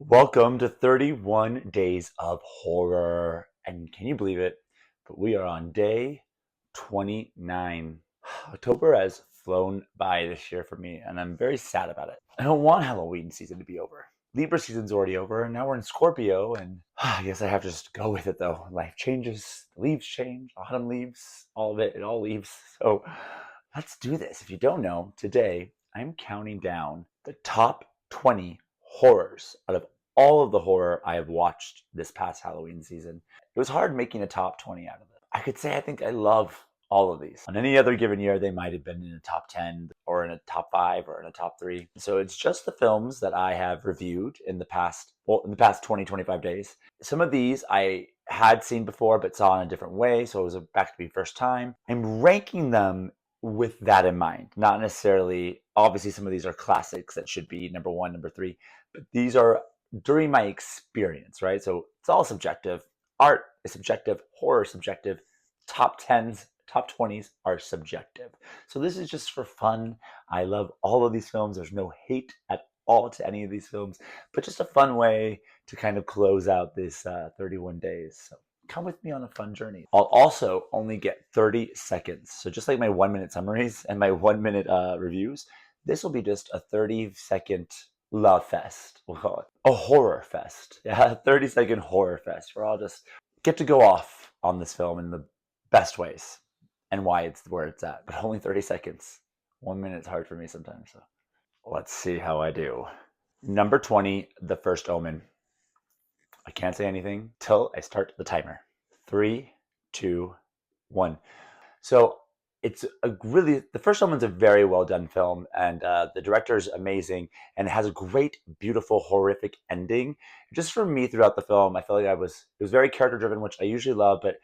Welcome to 31 Days of Horror. And can you believe it? But we are on day 29. October has flown by this year for me, and I'm very sad about it. I don't want Halloween season to be over. Libra season's already over, and now we're in Scorpio, and I guess I have to just go with it though. Life changes, the leaves change, autumn leaves, all of it, it all leaves. So let's do this. If you don't know, today I'm counting down the top 20 horrors out of all of the horror I have watched this past Halloween season. It was hard making a top 20 out of it. I could say I think I love all of these. On any other given year, they might have been in a top 10 or in a top 5 or in a top 3. So it's just the films that I have reviewed in the past, in the past 20, 25 days. Some of these I had seen before but saw in a different way, so it was back to me first time. I'm ranking them with that in mind. Not necessarily, obviously, some of these are classics that should be number 1, number 3, but these are during my experience, right? So it's all subjective. Art is subjective, horror is subjective, top 10s, top 20s are subjective. So this is just for fun. I love all of these films. There's no hate at all to any of these films, but just a fun way to kind of close out this 31 days. So come with me on a fun journey. I'll also only get 30 seconds. So just like my 1 minute summaries and my 1 minute reviews, this will be just a 30-second love fest, we'll call it. A horror fest. Yeah, 30-second horror fest where I'll just get to go off on this film in the best ways and why it's where it's at. But only 30 seconds. 1 minute's hard for me sometimes. So let's see how I do. Number 20, The First Omen. I can't say anything till I start the timer. 3, 2, 1. So it's a really, The First Omen's a very well done film, and the director's amazing, and it has a great, beautiful, horrific ending. Just for me, throughout the film, I felt like it was very character driven, which I usually love, but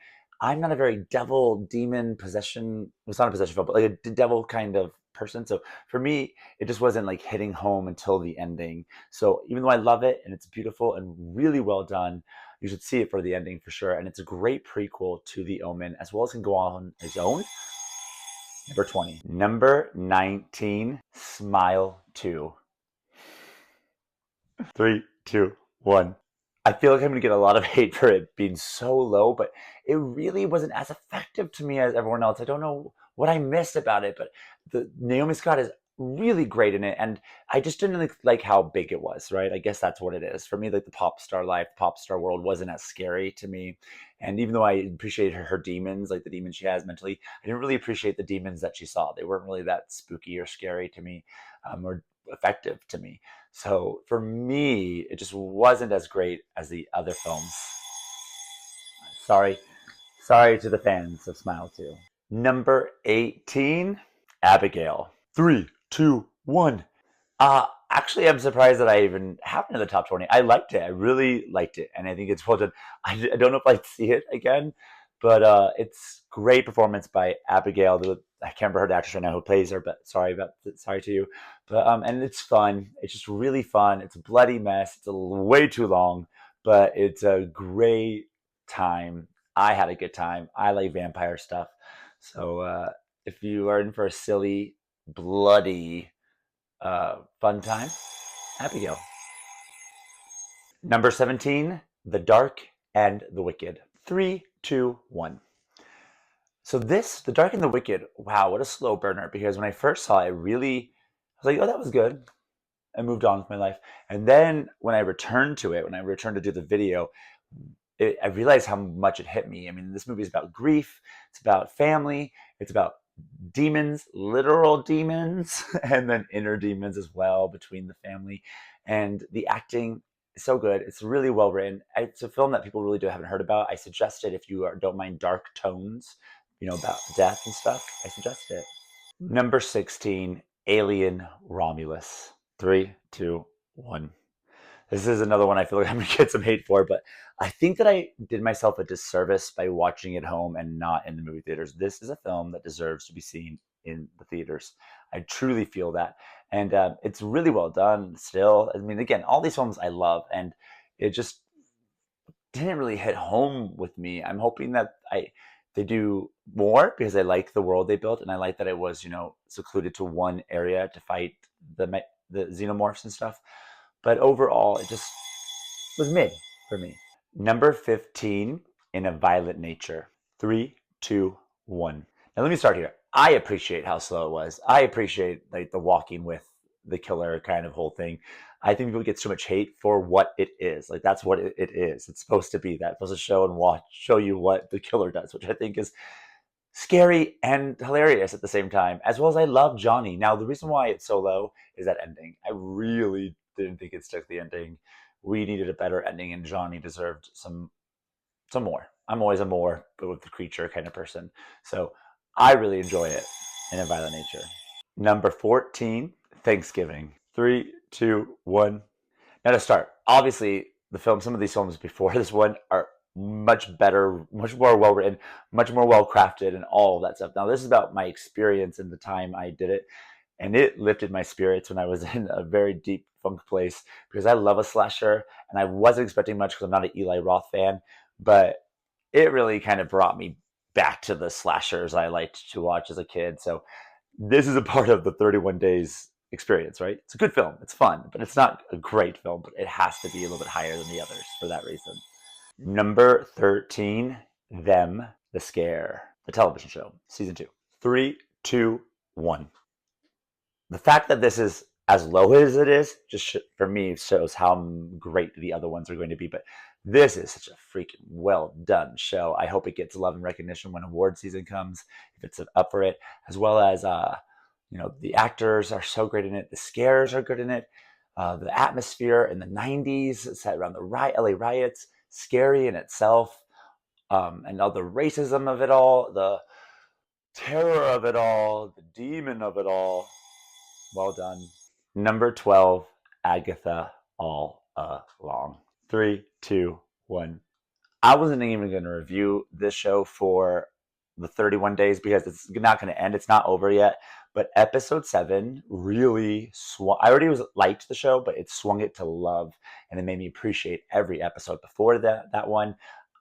I'm not a very devil, demon, possession. Well, it's not a possession film, but like a devil kind of person. So for me, it just wasn't like hitting home until the ending. So even though I love it and it's beautiful and really well done, you should see it for the ending for sure. And it's a great prequel to The Omen, as well as can go on its own. Number 20. Number 19, Smile 2. 3, 2, 1. I feel like I'm going to get a lot of hate for it being so low, but it really wasn't as effective to me as everyone else. I don't know what I missed about it, but Naomi Scott is really great in it, and I just didn't like how big it was, right? I guess that's what it is. For me, like the pop star life, pop star world wasn't as scary to me. And even though I appreciated her demons, like the demons she has mentally, I didn't really appreciate the demons that she saw. They weren't really that spooky or scary to me, or effective to me. So for me, it just wasn't as great as the other films. Sorry, sorry to the fans of Smile 2. Number 18, Abigail. 3, 2, 1. Actually, I'm surprised that I even happened in the top 20. I liked it. I really liked it, and I think it's well done. I don't know if I'd see it again, but it's great performance by Abigail. I can't remember her actress right now who plays her, but sorry to you. But and it's fun. It's just really fun. It's a bloody mess. It's way too long, but it's a great time. I had a good time. I like vampire stuff, so if you are in for a silly, bloody fun time, Abigail. Number 17, The Dark and the Wicked. 3, 2, 1. So this, The Dark and the Wicked, wow, what a slow burner. Because when I first saw it, I was like, oh, that was good. I moved on with my life. And then when I returned to it, when I returned to do the video, I realized how much it hit me. I mean, this movie is about grief. It's about family. It's about demons, literal demons, and then inner demons as well between the family. And the acting is so good. It's really well written. It's a film that people really haven't heard about. I suggest it if you don't mind dark tones, about death and stuff. I suggest it. Number 16, Alien Romulus. 3, 2, 1. This is another one I feel like I'm going to get some hate for, but I think that I did myself a disservice by watching it home and not in the movie theaters. This is a film that deserves to be seen in the theaters. I truly feel that. And it's really well done still. I mean, again, all these films I love, and it just didn't really hit home with me. I'm hoping that they do more because I like the world they built, and I like that it was, secluded to one area to fight the xenomorphs and stuff. But overall, it just was mid for me. Number 15, In a Violent Nature. 3, 2, 1. Now let me start here. I appreciate how slow it was. I appreciate like the walking with the killer kind of whole thing. I think people get so much hate for what it is. Like that's what it is. It's supposed to be that. It's supposed to show you what the killer does, which I think is scary and hilarious at the same time, as well as I love Johnny. Now, the reason why it's so low is that ending. I really didn't think it stuck the ending. We needed a better ending, and Johnny deserved some more. I'm always a more, but with the creature kind of person. So I really enjoy it in A Violent Nature. Number 14, Thanksgiving. 3, 2, 1. Now to start, obviously some of these films before this one are much better, much more well written, much more well crafted, and all of that stuff. Now this is about my experience and the time I did it, and it lifted my spirits when I was in a very deep funk place because I love a slasher, and I wasn't expecting much because I'm not an Eli Roth fan, but it really kind of brought me back to the slashers I liked to watch as a kid. So this is a part of the 31 Days experience, right? It's a good film. It's fun, but it's not a great film, but it has to be a little bit higher than the others for that reason. Number 13, Them, The Scare, the television show, season 2. 3, 2, 1. The fact that this is as low as it is, just for me, shows how great the other ones are going to be. But this is such a freaking well done show. I hope it gets love and recognition when award season comes, if it's up for it, as well as the actors are so great in it. The scares are good in it. The atmosphere in the 90s, set around the LA riots, scary in itself, and all the racism of it all, the terror of it all, the demon of it all. Well done. Number 12, Agatha All Along. 3, 2, 1. I wasn't even going to review this show for the 31 days because it's not going to end. It's not over yet. But episode 7 really swung. I already liked the show, but it swung it to love, and it made me appreciate every episode before that one.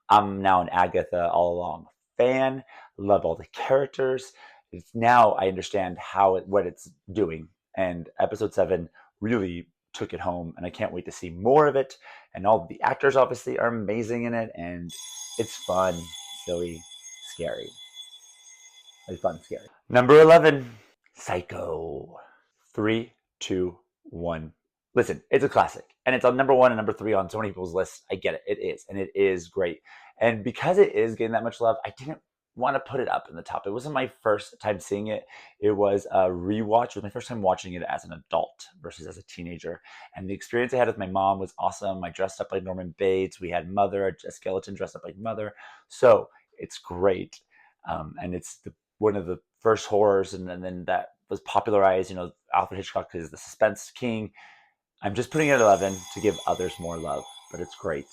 I'm now an Agatha All Along fan. Love all the characters. Now I understand what it's doing, and episode 7 really took it home, and I can't wait to see more of it. And all the actors obviously are amazing in it, and it's fun, silly, scary. It's fun, scary. Number 11, Psycho. 3, 2, 1. Listen, it's a classic, and it's on number 1 and number 3 on so many people's lists. I get it. It is, and it is great. And because it is getting that much love, I didn't want to put it up in the top. It wasn't my first time seeing it. It was a rewatch. It was my first time watching it as an adult versus as a teenager. And the experience I had with my mom was awesome. I dressed up like Norman Bates. We had Mother, a skeleton dressed up like Mother. So it's great. And it's one of the first horrors, and then that was popularized. Alfred Hitchcock is the suspense king. I'm just putting it at 11 to give others more love, but it's great.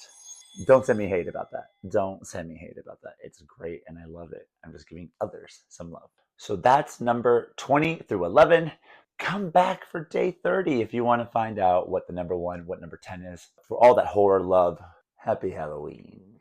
Don't send me hate about that. Don't send me hate about that. It's great and I love it. I'm just giving others some love. So that's number 20 through 11. Come back for day 30 if you want to find out what the number 1, what number 10 is. For all that horror love, happy Halloween.